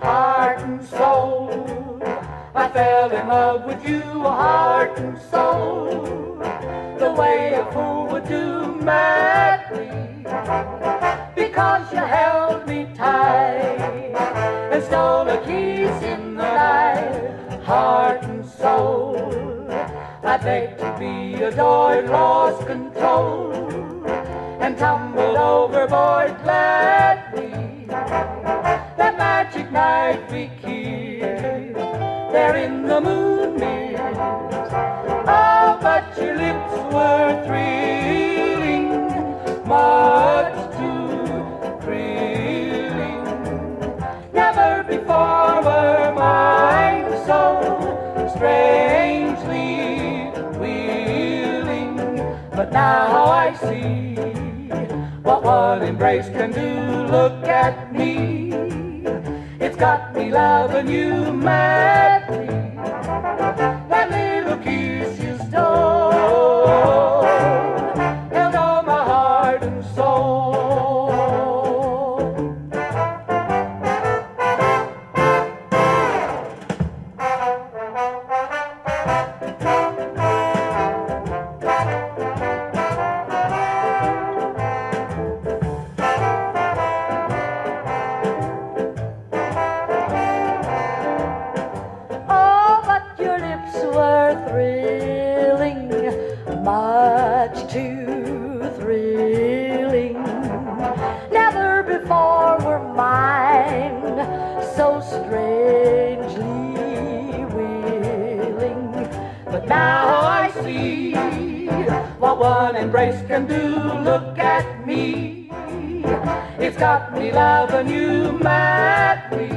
Heart and soul, I fell in love with you, heart and soul, the way a fool would do madly, because you held me tight and stole a kiss in the night. Heart and soul, I begged to be adored, lost control, and tumbled overboard gladly. That magic night we kissed, there in the moonbeams. Oh, but your lips were thrilling, much too thrilling. Never before were mine so strangely willing. But now I see what one embrace can do. Look at me, it's got me loving you madly. That little kiss you stole held all my heart and soul. Thrilling, much too thrilling. Never before were mine so strangely willing. But now I see what one embrace can do. Look at me, it's got me loving you madly.